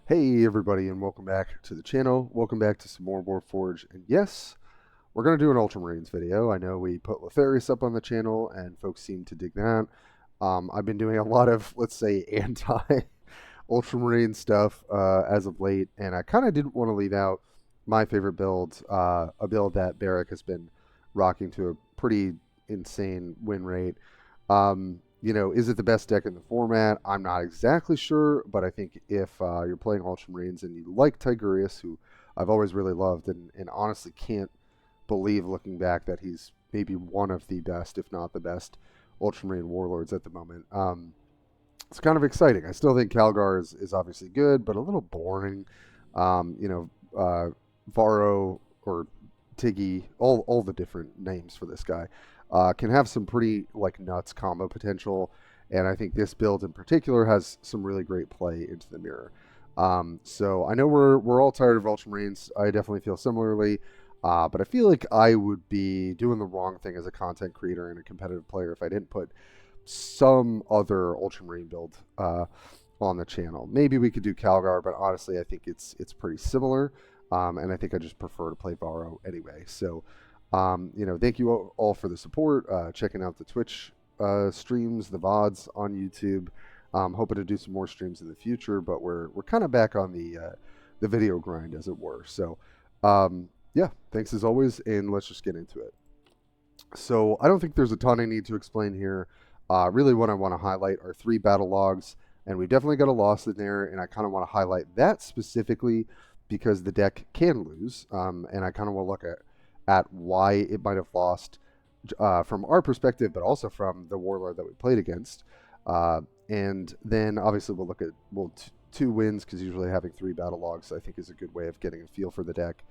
Hey everybody, and welcome back to the channel. Welcome back to some more Warpforge. And yes, we're going to do an Ultramarines video. I know we put Lotharius up on the channel and folks seem to dig that. I've been doing a lot of, let's say, anti-Ultramarine stuff as of late, and I kind of didn't want to leave out my favorite build, a build that Barric has been rocking to a pretty insane win rate. Is it the best deck in the format? I'm not exactly sure, but I think if you're playing Ultramarines and you like Tigurius, who I've always really loved, and honestly can't believe looking back that he's maybe one of the best, if not the best, Ultramarine warlords at the moment. It's kind of exciting. I still think Calgar is obviously good, but a little boring. Um, you know, Varro or Tiggy, all the different names for this guy, can have some pretty like nuts combo potential, and I think this build in particular has some really great play into the mirror. So I know we're all tired of Ultramarines. I definitely feel similarly, but I feel like I would be doing the wrong thing as a content creator and a competitive player if I didn't put some other Ultramarine build on the channel. Maybe we could do Calgar, but honestly, I think it's pretty similar. And I think I just prefer to play Varro anyway. So, thank you all for the support, checking out the Twitch streams, the VODs on YouTube. Hoping to do some more streams in the future, but we're kind of back on the video grind, as it were. So, yeah, thanks as always, and let's just get into it. So, I don't think there's a ton I need to explain here. Really, what I want to highlight are 3 battle logs, and we definitely got a loss in there, and I kind of want to highlight that specifically because the deck can lose, and I kind of want to look at why it might have lost from our perspective, but also from the warlord that we played against. And then obviously we'll look at 2 wins, because usually having 3 battle logs I think is a good way of getting a feel for the deck.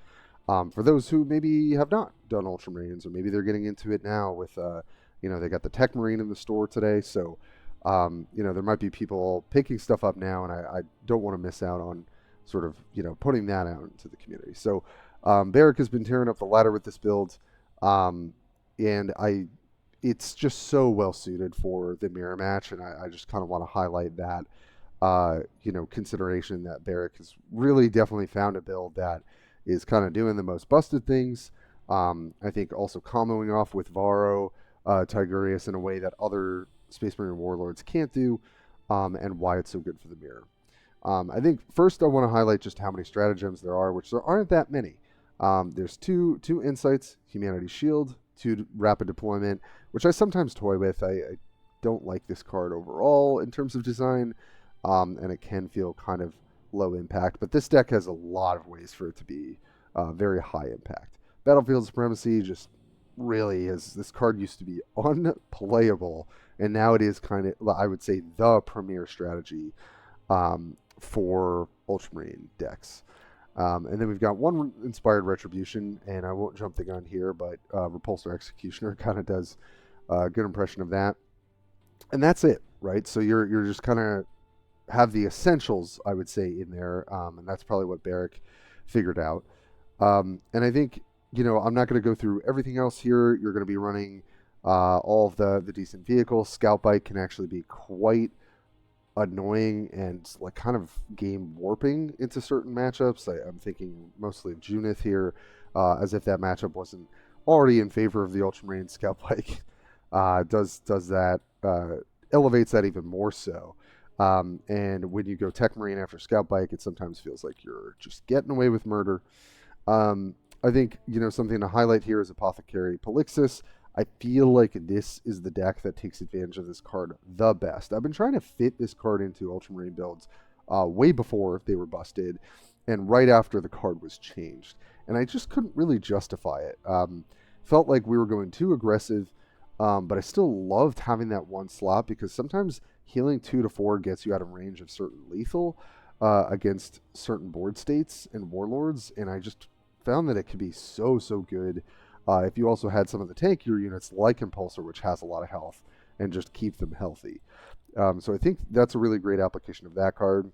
For those who maybe have not done Ultramarines, or maybe they're getting into it now with, they got the Tech Marine in the store today, so there might be people picking stuff up now, and I don't want to miss out on sort of, putting that out into the community. So Barric has been tearing up the ladder with this build, and it's just so well suited for the mirror match, and I just kind of want to highlight that, consideration that Barric has really definitely found a build that is kind of doing the most busted things. I think also comboing off with Varro, Tigurius in a way that other Space Marine warlords can't do, and why it's so good for the mirror. I think first I want to highlight just how many stratagems there are, which there aren't that many. There's two insights, Humanity Shield, 2 rapid deployment, which I sometimes toy with. I don't like this card overall in terms of design, and it can feel kind of low impact, but this deck has a lot of ways for it to be very high impact. Battlefield Supremacy just really is, this card used to be unplayable, and now it is kind of, I would say, the premier strategy for Ultramarine decks. And then we've got 1 Inspired Retribution, and I won't jump the gun here, but Repulsor Executioner kind of does a good impression of that. And that's it, right? So you're just kind of have the essentials, I would say, in there, and that's probably what Barric figured out. And I think, I'm not going to go through everything else here. You're going to be running all of the decent vehicles. Scout Bike can actually be quite annoying and like kind of game warping into certain matchups. I'm thinking mostly of Junith here, as if that matchup wasn't already in favor of the Ultramarine. Scout Bike does that, elevates that even more so. And when you go Tech Marine after Scout Bike, it sometimes feels like you're just getting away with murder. I think, something to highlight here is Apothecary Polixis. I feel like this is the deck that takes advantage of this card the best. I've been trying to fit this card into Ultramarine builds way before they were busted, and right after the card was changed. And I just couldn't really justify it. Felt like we were going too aggressive, but I still loved having that 1 slot, because sometimes healing 2 to 4 gets you out of range of certain lethal against certain board states and warlords, and I just found that it could be so good if you also had some of the tankier units like Impulsor, which has a lot of health, and just keep them healthy. So I think that's a really great application of that card.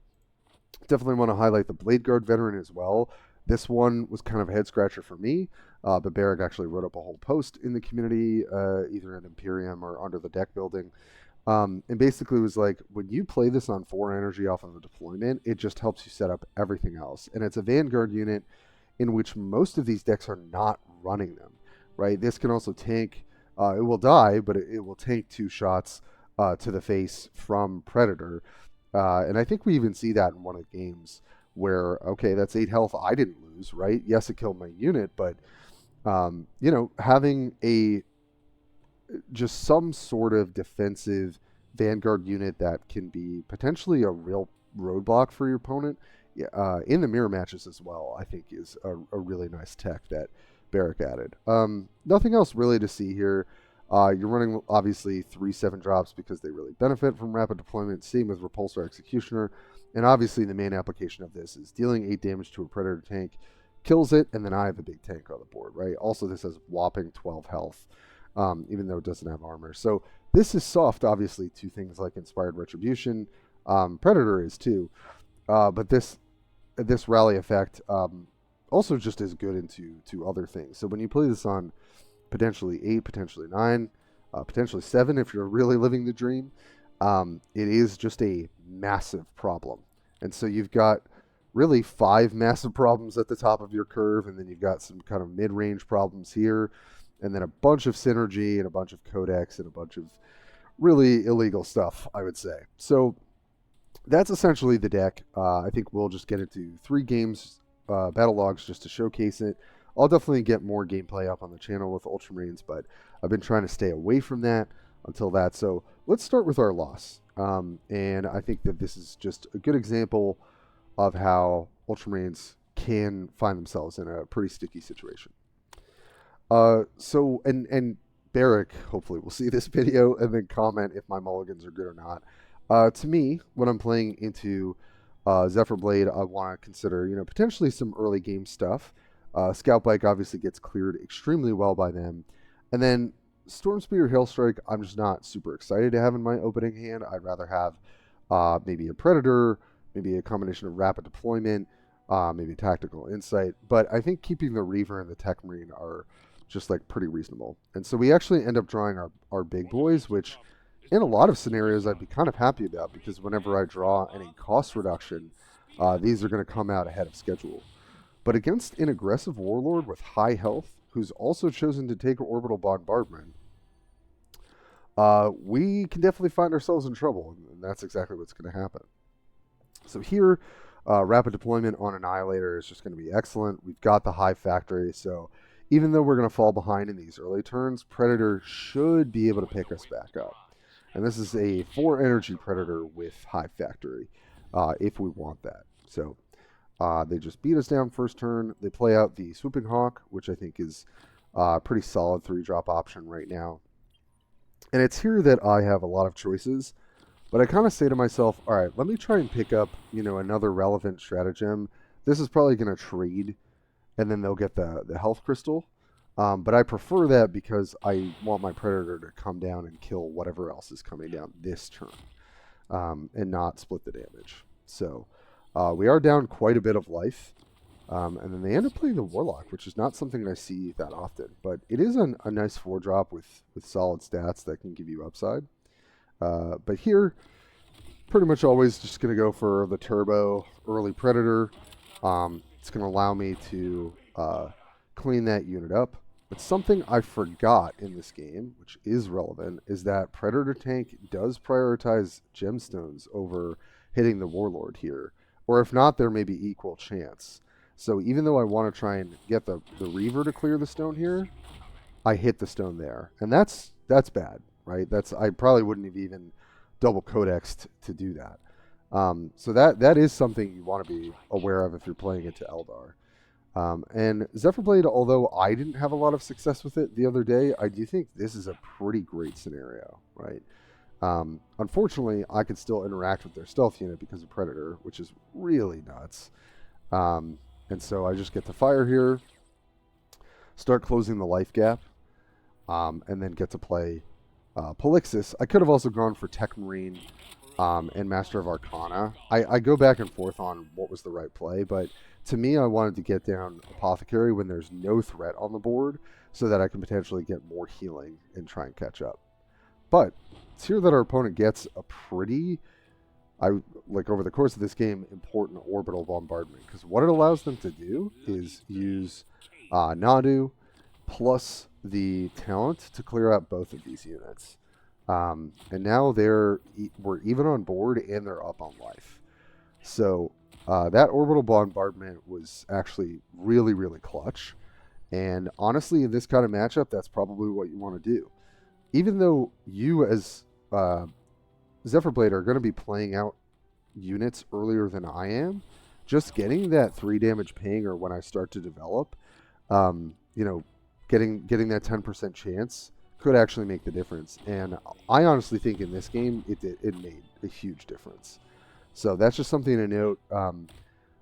Definitely want to highlight the Blade Guard Veteran as well. This one was kind of a head scratcher for me, but Barric actually wrote up a whole post in the community, either in Imperium or under the deck building, And basically it was like, when you play this on 4 energy off of a deployment, it just helps you set up everything else. And it's a Vanguard unit in which most of these decks are not running them, right? This can also tank, it will die, but it will tank 2 shots to the face from Predator. And I think we even see that in one of the games where, okay, that's 8 health I didn't lose, right? Yes, it killed my unit, but, having just some sort of defensive Vanguard unit that can be potentially a real roadblock for your opponent in the mirror matches as well, I think is a really nice tech that Barric added. Nothing else really to see here. You're running obviously 3/7 drops because they really benefit from rapid deployment. Same with Repulsor Executioner. And obviously the main application of this is dealing 8 damage to a Predator tank, kills it, and then I have a big tank on the board, right? Also, this has whopping 12 health, even though it doesn't have armor. So this is soft, obviously, to things like Inspired Retribution. Predator is too. But this rally effect also just is good into other things. So when you play this on potentially 8, potentially 9, potentially 7 if you're really living the dream, it is just a massive problem. And so you've got really 5 massive problems at the top of your curve, and then you've got some kind of mid-range problems here, and then a bunch of synergy and a bunch of codex and a bunch of really illegal stuff, I would say. So that's essentially the deck. I think we'll just get into 3 games, battle logs, just to showcase it. I'll definitely get more gameplay up on the channel with Ultramarines, but I've been trying to stay away from that until that. So let's start with our loss. And I think that this is just a good example of how Ultramarines can find themselves in a pretty sticky situation. And Barric hopefully will see this video and then comment if my mulligans are good or not. To me, when I'm playing into Zephyr Blade, I want to consider, potentially some early game stuff. Scout Bike obviously gets cleared extremely well by them. And then Storm Speed or Hailstrike, I'm just not super excited to have in my opening hand. I'd rather have maybe a Predator, maybe a combination of Rapid Deployment, maybe Tactical Insight. But I think keeping the Reaver and the Tech Marine are just like pretty reasonable. And so we actually end up drawing our big boys, which in a lot of scenarios I'd be kind of happy about, because whenever I draw any cost reduction, these are going to come out ahead of schedule. But against an aggressive Warlord with high health, who's also chosen to take Orbital Bombardment, we can definitely find ourselves in trouble, and that's exactly what's going to happen. So here, Rapid Deployment on Annihilator is just going to be excellent. We've got the high factory, so even though we're going to fall behind in these early turns, Predator should be able to pick us back up. And this is a 4 energy Predator with high factory, if we want that. So they just beat us down first turn. They play out the Swooping Hawk, which I think is a pretty solid 3-drop option right now. And it's here that I have a lot of choices, but I kind of say to myself, all right, let me try and pick up, another relevant stratagem. This is probably going to trade, and then they'll get the health crystal. But I prefer that because I want my Predator to come down and kill whatever else is coming down this turn, and not split the damage. So we are down quite a bit of life. And then they end up playing the Warlock, which is not something I see that often. But it is a nice 4-drop with solid stats that can give you upside. But here, pretty much always just going to go for the Turbo early Predator. It's going to allow me to clean that unit up. But something I forgot in this game, which is relevant, is that Predator Tank does prioritize gemstones over hitting the Warlord here. Or if not, there may be equal chance. So even though I want to try and get the Reaver to clear the stone here, I hit the stone there. And that's bad, right? I probably wouldn't have even double codexed to do that. So that is something you want to be aware of if you're playing into Eldar. And Zephyr Blade, although I didn't have a lot of success with it the other day, I do think this is a pretty great scenario, right? Unfortunately, I could still interact with their stealth unit because of Predator, which is really nuts. And so I just get to fire here, start closing the life gap, and then get to play Polixis. I could have also gone for Tech Marine and Master of Arcana. I go back and forth on what was the right play, but to me, I wanted to get down Apothecary when there's no threat on the board so that I can potentially get more healing and try and catch up. But it's here that our opponent gets a pretty, like over the course of this game, important orbital bombardment. Because what it allows them to do is use Nadu plus the talent to clear out both of these units. And now we're even on board and they're up on life. So that orbital bombardment was actually really, really clutch. And honestly, in this kind of matchup, that's probably what you want to do. Even though you as Zephyrblade are going to be playing out units earlier than I am, just getting that 3 damage ping, or when I start to develop, getting that 10% chance could actually make the difference. And I honestly think in this game, it made a huge difference. So that's just something to note,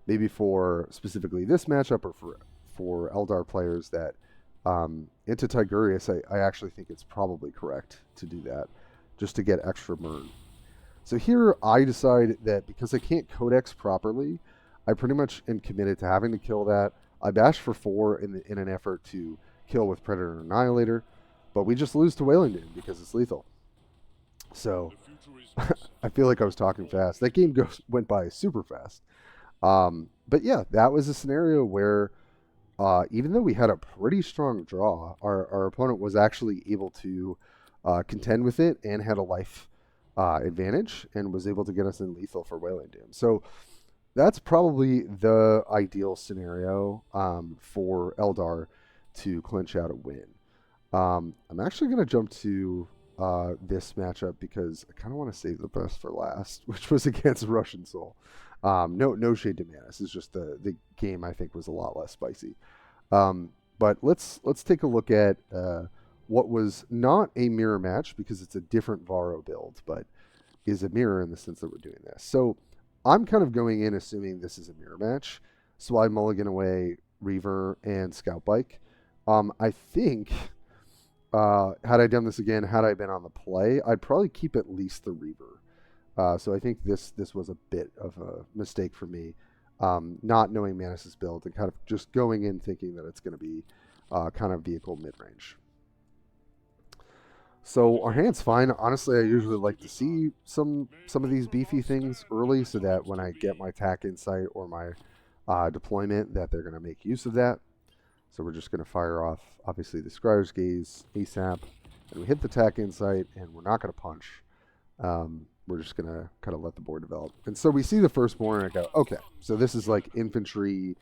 maybe for specifically this matchup, or for Eldar players that into Tigurius, I actually think it's probably correct to do that, just to get extra burn. So here I decide that because I can't codex properly, I pretty much am committed to having to kill that. I bash for 4 in an effort to kill with Predator and Annihilator, but we just lose to Wailing Doom because it's lethal. So I feel like I was talking fast. That game went by super fast. But yeah, that was a scenario where even though we had a pretty strong draw, our opponent was actually able to contend with it and had a life advantage and was able to get us in lethal for Wailing Doom. So that's probably the ideal scenario for Eldar to clinch out a win. I'm actually going to jump to this matchup because I kind of want to save the best for last, which was against Russian Soul. No shade to Manus. It's just the game I think was a lot less spicy. But let's take a look at what was not a mirror match, because it's a different Varro build, but is a mirror in the sense that we're doing this. So I'm kind of going in assuming this is a mirror match. So I mulligan away Reaver and Scout Bike. I think had I done this again, had I been on the play, I'd probably keep at least the Reaver. So I think this was a bit of a mistake for me, not knowing Manus's build and kind of just going in thinking that it's going to be kind of vehicle mid-range. So our hand's fine. Honestly, I usually like to see some of these beefy things early so that when I get my tack insight or my deployment, that they're going to make use of that. So we're just going to fire off, obviously, the Scryer's Gaze ASAP, and we hit the tack insight, and we're not going to punch. We're just going to kind of let the board develop. And so we see the firstborn, and I go, okay, so this is like infantry,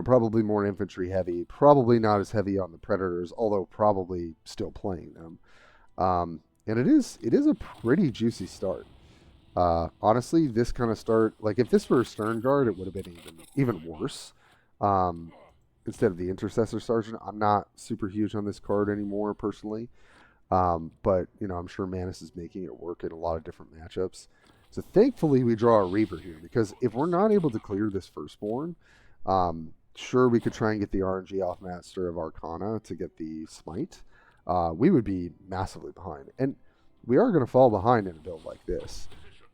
probably more infantry heavy, probably not as heavy on the Predators, although probably still playing them. And it is a pretty juicy start. Honestly, this kind of start, like if this were a Stern Guard, it would have been even worse. Instead of the Intercessor Sergeant, I'm not super huge on this card anymore personally. But I'm sure Manus is making it work in a lot of different matchups. So thankfully we draw a Reaver here, because if we're not able to clear this firstborn, sure, we could try and get the RNG off Master of Arcana to get the Smite. We would be massively behind, and we are going to fall behind in a build like this.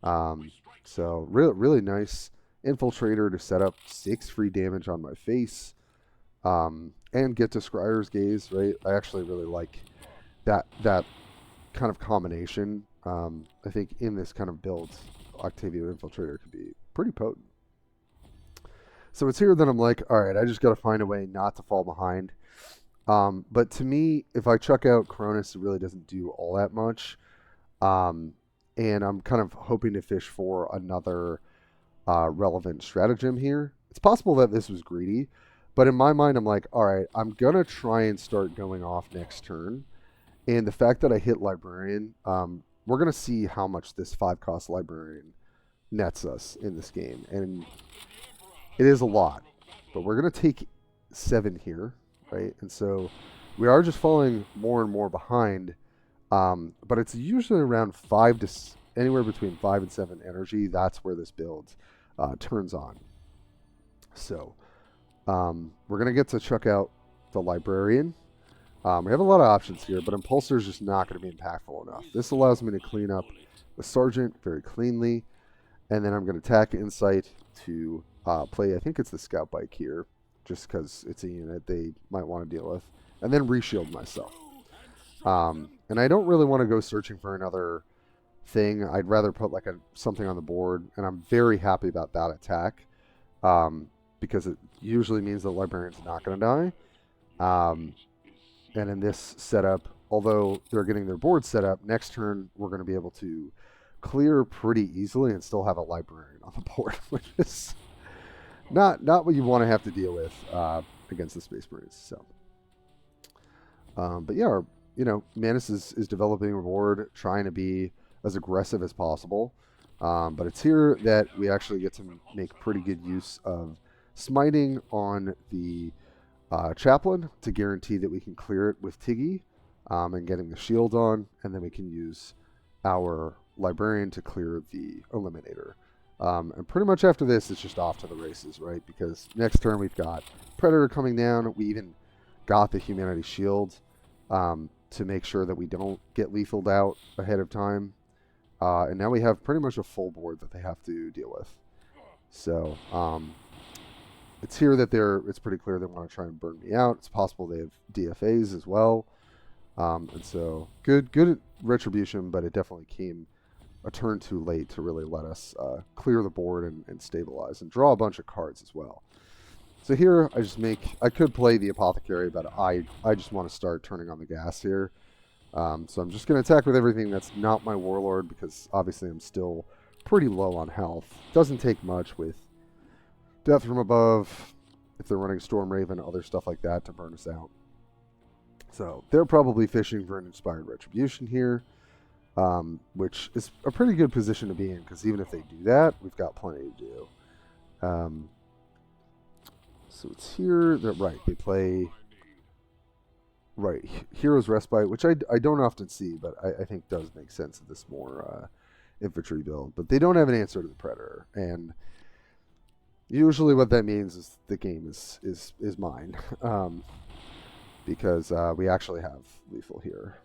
So really nice Infiltrator to set up 6 free damage on my face, and get to Scryer's Gaze, right? I actually really like that kind of combination. I think in this kind of build, Octavio Infiltrator could be pretty potent. So it's here that I'm like, all right, I just got to find a way not to fall behind. But to me, if I chuck out Cronus, it really doesn't do all that much. And I'm kind of hoping to fish for another relevant stratagem here. It's possible that this was greedy, but in my mind, I'm like, all right, I'm going to try and start going off next turn. And the fact that I hit Librarian, we're going to see how much this 5-cost Librarian nets us in this game. And it is a lot, but we're going to take 7 here, right? And so we are just falling more and more behind, but it's usually around anywhere between 5 and 7 energy. That's where this build turns on. So we're going to get to chuck out the Librarian. We have a lot of options here, but Impulsor is just not going to be impactful enough. This allows me to clean up the Sergeant very cleanly, and then I'm going to attack Insight to play, I think it's the Scout Bike here, just because it's a unit they might want to deal with, and then reshield myself. And I don't really want to go searching for another thing. I'd rather put like something on the board, and I'm very happy about that attack, because it usually means the librarian's not going to die. And in this setup, although they're getting their board set up, next turn we're going to be able to clear pretty easily and still have a librarian on the board, which is not what you want to have to deal with against the Space Marines. So, but yeah, Manus is developing a board, trying to be as aggressive as possible. But it's here that we actually get to make pretty good use of smiting on the chaplain to guarantee that we can clear it with Tiggy, and getting the shield on, and then we can use our librarian to clear the eliminator. And pretty much after this, it's just off to the races, right? Because next turn we've got Predator coming down. We even got the Humanity Shield to make sure that we don't get lethaled out ahead of time. And now we have pretty much a full board that they have to deal with. So it's here that it's pretty clear they want to try and burn me out. It's possible they have DFAs as well. And so good retribution, but it definitely came a turn too late to really let us clear the board and stabilize and draw a bunch of cards as well. So here I could play the Apothecary, but I just want to start turning on the gas here. So I'm just going to attack with everything that's not my Warlord, because obviously I'm still pretty low on health. Doesn't take much with Death from Above, if they're running Storm Raven, other stuff like that to burn us out. So they're probably fishing for an Inspired Retribution here, which is a pretty good position to be in, because even if they do that, we've got plenty to do. So it's here that, right, they play... Right, Hero's Respite, which I don't often see, but I think does make sense of this more infantry build. But they don't have an answer to the Predator, and usually what that means is the game is mine, because we actually have lethal here.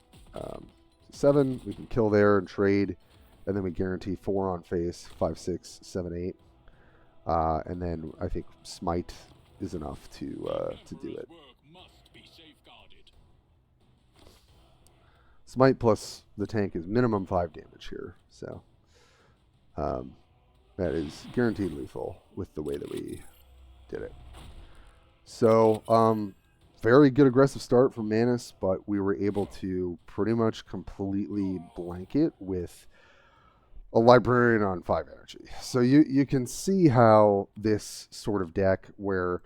7, we can kill there and trade, and then we guarantee 4 on face, 5, 6, 7, 8. And then I think Smite is enough to do it. Smite plus the tank is minimum 5 damage here, so that is guaranteed lethal with the way that we did it. So very good aggressive start from Manus, but we were able to pretty much completely blanket with a Librarian on 5 energy. So you can see how this sort of deck where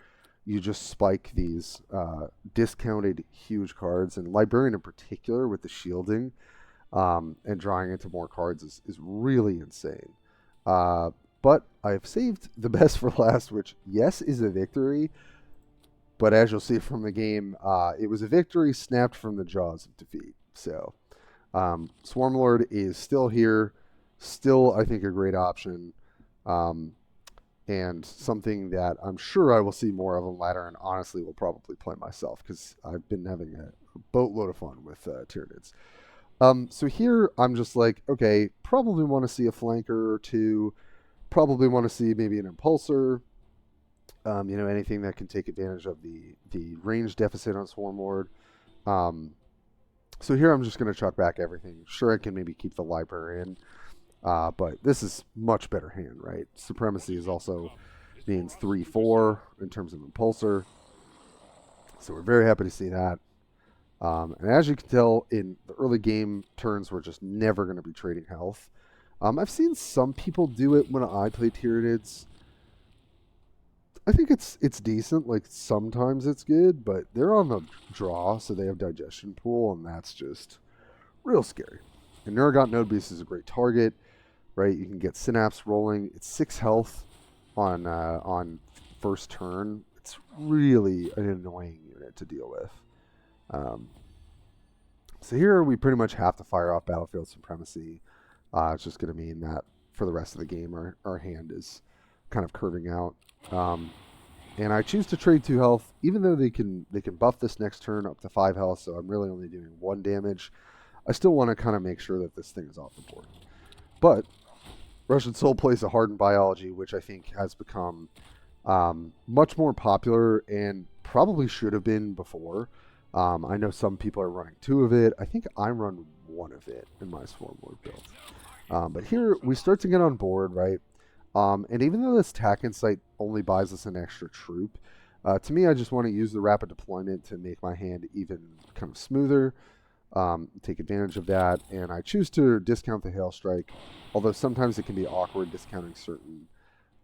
you just spike these discounted huge cards, and Librarian in particular with the shielding and drawing into more cards is really insane. But I've saved the best for last, which, yes, is a victory, but as you'll see from the game, it was a victory snapped from the jaws of defeat. So Swarmlord is still here, still, I think, a great option. And something that I'm sure I will see more of on ladder, and honestly will probably play myself, because I've been having a boatload of fun with Tyranids. So here I'm just like, okay, probably want to see a flanker or two, probably want to see maybe an impulsor, anything that can take advantage of the range deficit on Swarmlord. So here I'm just going to chuck back everything. Sure, I can maybe keep the Librarian. But this is much better hand, right? Supremacy is also means 3-4 in terms of impulsor. So we're very happy to see that. And as you can tell, in the early game turns, we're just never going to be trading health. I've seen some people do it when I play Tyranids. I think it's decent. Like, sometimes it's good, but they're on the draw, so they have digestion pool, and that's just real scary. And Neurogaunt Node Beast is a great target. Right, you can get Synapse rolling. It's 6 health on first turn. It's really an annoying unit to deal with. So here we pretty much have to fire off Battlefield Supremacy. It's just going to mean that for the rest of the game, our hand is kind of curving out. And I choose to trade 2 health, even though they can buff this next turn up to 5 health. So I'm really only doing 1 damage. I still want to kind of make sure that this thing is off the board. But Russian Soul plays a hardened biology, which I think has become much more popular and probably should have been before. I know some people are running 2 of it. I think I run 1 of it in my Swarmlord build. But here we start to get on board, right? And even though this tack insight only buys us an extra troop, to me, I just want to use the rapid deployment to make my hand even kind of smoother, take advantage of that. And I choose to discount the Hail Strike, although sometimes it can be awkward discounting certain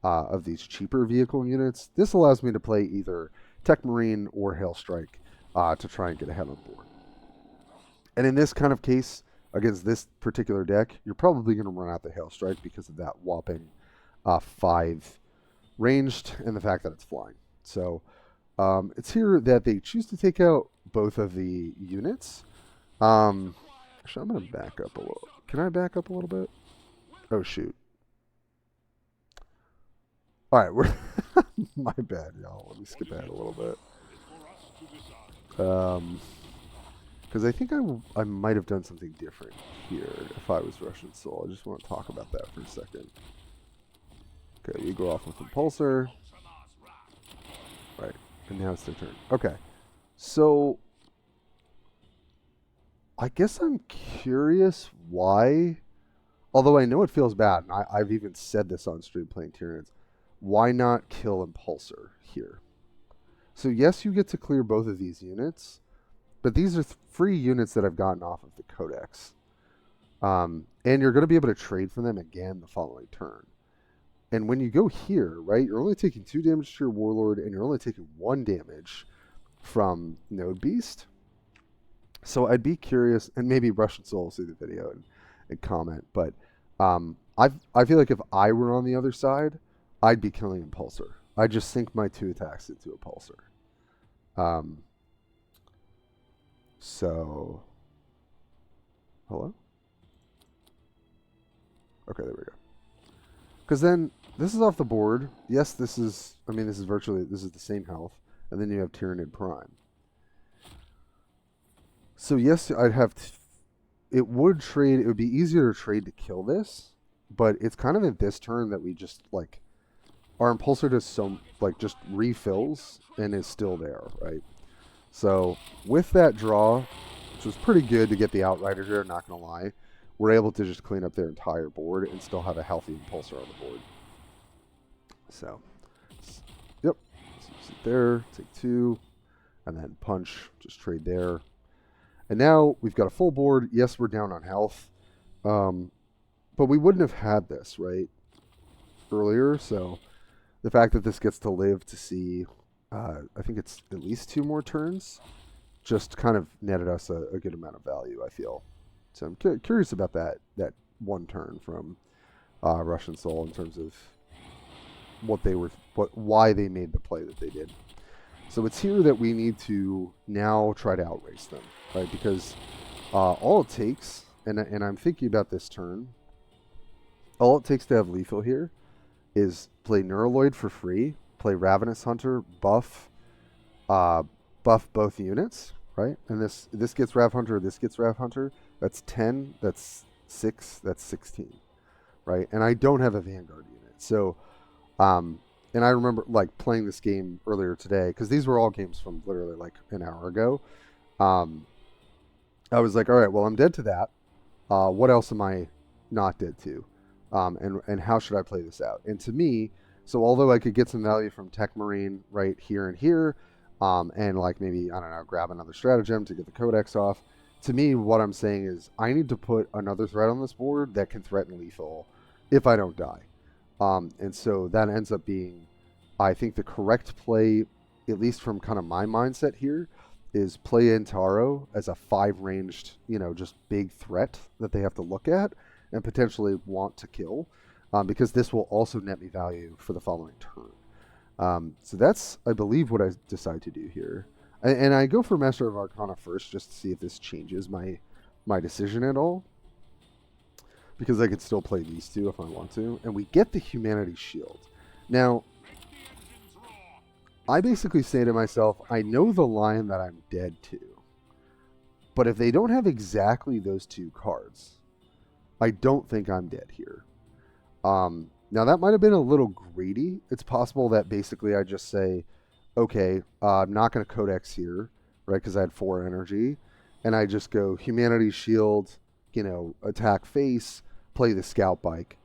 of these cheaper vehicle units. This allows me to play either Tech Marine or Hail Strike to try and get ahead on board. And in this kind of case, against this particular deck, you're probably going to run out the Hail Strike because of that whopping 5 ranged and the fact that it's flying. So it's here that they choose to take out both of the units. Actually, I'm going to back up a little. Can I back up a little bit? Oh, shoot. All right, we're my bad, y'all. Let me skip ahead a little bit. Because I think I might have done something different here if I was Russian Soul. I just want to talk about that for a second. Okay, we go off with Impulsor. Right, and now it's their turn. Okay, so I guess I'm curious why, although I know it feels bad, and I've even said this on stream playing Tyranids, why not kill Impulsor here? So yes, you get to clear both of these units, but these are free units that I've gotten off of the Codex. And you're going to be able to trade for them again the following turn. And when you go here, right, you're only taking 2 damage to your Warlord, and you're only taking 1 damage from Node Beast. So I'd be curious, and maybe Russian Soul will see the video and comment, but I feel like if I were on the other side, I'd be killing Impulsor. I just sink my 2 attacks into a Pulsar. So, hello? Okay, there we go. Because then, this is off the board. Yes, this is the same health. And then you have Tyranid Prime. So yes, I'd have, it would be easier to trade to kill this. But it's kind of at this turn that we just, like, our Impulsor does just refills and is still there, right? So with that draw, which was pretty good to get the Outrider here, not going to lie, we're able to just clean up their entire board and still have a healthy Impulsor on the board. So, yep. So sit there, take 2, and then punch, just trade there. And now we've got a full board. Yes, we're down on health. But we wouldn't have had this, right, earlier. So the fact that this gets to live to see, I think it's at least 2 more turns, just kind of netted us a good amount of value, I feel. So I'm curious about that 1 turn from Russian Soul in terms of why they made the play that they did. So it's here that we need to now try to outrace them, right? Because all it takes, and I'm thinking about this turn, all it takes to have lethal here is play Neuraloid for free, play Ravenous Hunter, buff both units, right? And this gets Rav Hunter, this gets Rav Hunter. That's 10, that's 6, that's 16, right? And I don't have a Vanguard unit. So, and I remember like playing this game earlier today, because these were all games from literally like an hour ago. I was like, all right, well, I'm dead to that. What else am I not dead to? And how should I play this out? And to me, so although I could get some value from Tech Marine right here and here, and like maybe, I don't know, grab another stratagem to get the Codex off, to me, what I'm saying is I need to put another threat on this board that can threaten lethal if I don't die. And so that ends up being, I think, the correct play, at least from kind of my mindset here, is play Intaro as a 5-ranged, just big threat that they have to look at and potentially want to kill, because this will also net me value for the following turn. So that's, I believe, what I decide to do here. And I go for Master of Arcana first, just to see if this changes my decision at all, because I could still play these 2 if I want to. And we get the Humanity Shield. Now, I basically say to myself, I know the line that I'm dead to, but if they don't have exactly those 2 cards, I don't think I'm dead here. Now, that might have been a little greedy. It's possible that basically I just say, okay, I'm not going to Codex here. right? Because I had 4 energy, and I just go Humanity Shield, attack face, play the Scout Bike.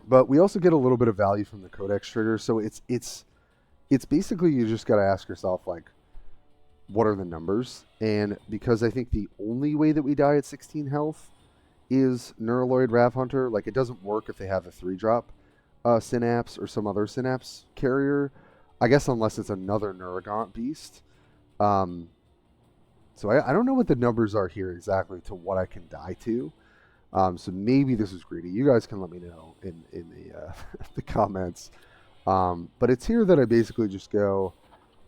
But we also get a little bit of value from the Codex trigger, so it's basically you just got to ask yourself, like, what are the numbers? And because I think the only way that we die at 16 health is Neuraloid Rav Hunter, like, it doesn't work if they have a 3-drop Synapse or some other Synapse carrier, I guess, unless it's another Neurogaunt beast. So I don't know what the numbers are here exactly to what I can die to. So maybe this is greedy. You guys can let me know in the the comments. But it's here that I basically just go,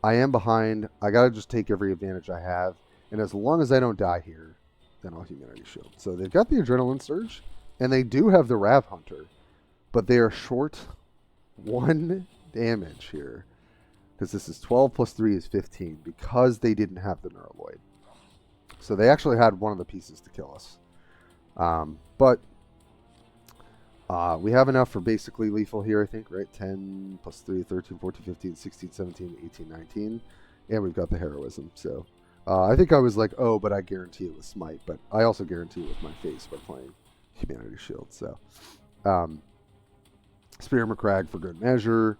I am behind. I got to just take every advantage I have. And as long as I don't die here, then I'll Humanity Shield. So they've got the Adrenaline Surge, and they do have the Rav Hunter. But they are short 1 damage here. Because this is 12 plus 3 is 15. Because they didn't have the Neuraloid. So they actually had one of the pieces to kill us. But we have enough for basically lethal here, I think, right? 10 plus 3, 13, 14, 15, 16, 17, 18, 19. And we've got the Heroism. So I think I was like, oh, but I guarantee it with Smite. But I also guarantee it with my face by playing Humanity Shield. So Spear McCrag for good measure,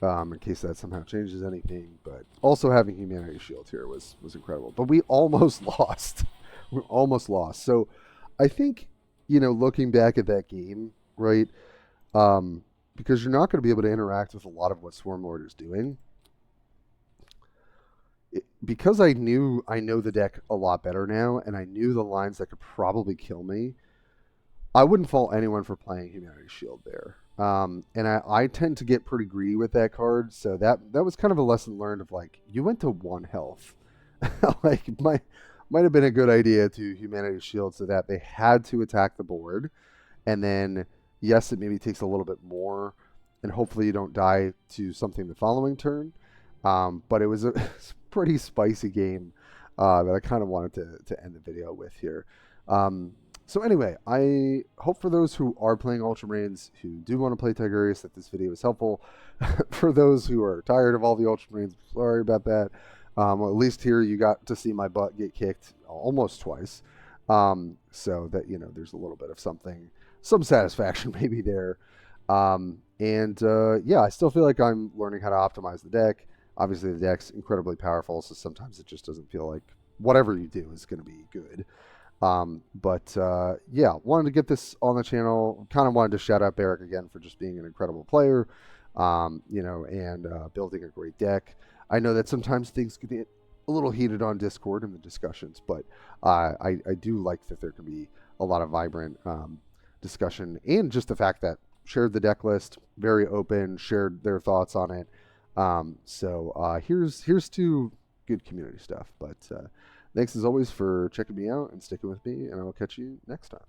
in case that somehow changes anything. But also having Humanity Shield here was incredible. But we almost lost. We almost lost. So I think, looking back at that game, right, because you're not going to be able to interact with a lot of what Swarmlord is doing. Because I know the deck a lot better now, and I knew the lines that could probably kill me, I wouldn't fault anyone for playing Humanity Shield there. And I tend to get pretty greedy with that card, so that was kind of a lesson learned of, like, you went to 1 health. Like, might have been a good idea to Humanity Shield so that they had to attack the board. And then, yes, it maybe takes a little bit more, and hopefully you don't die to something the following turn. But it was a pretty spicy game that I kind of wanted to end the video with here. So anyway, I hope for those who are playing Ultramarines, who do want to play Tigurius, that this video is helpful. For those who are tired of all the Ultramarines, sorry about that. Well, at least here you got to see my butt get kicked almost twice. So that, there's a little bit of some satisfaction maybe there. Yeah, I still feel like I'm learning how to optimize the deck. Obviously, the deck's incredibly powerful, so sometimes it just doesn't feel like whatever you do is going to be good. Yeah, wanted to get this on the channel. Kind of wanted to shout out Barric again for just being an incredible player, and building a great deck. I know that sometimes things can get a little heated on Discord in the discussions, but I do like that there can be a lot of vibrant discussion, and just the fact that shared the deck list, very open, shared their thoughts on it. Here's to good community stuff. But thanks as always for checking me out and sticking with me, and I will catch you next time.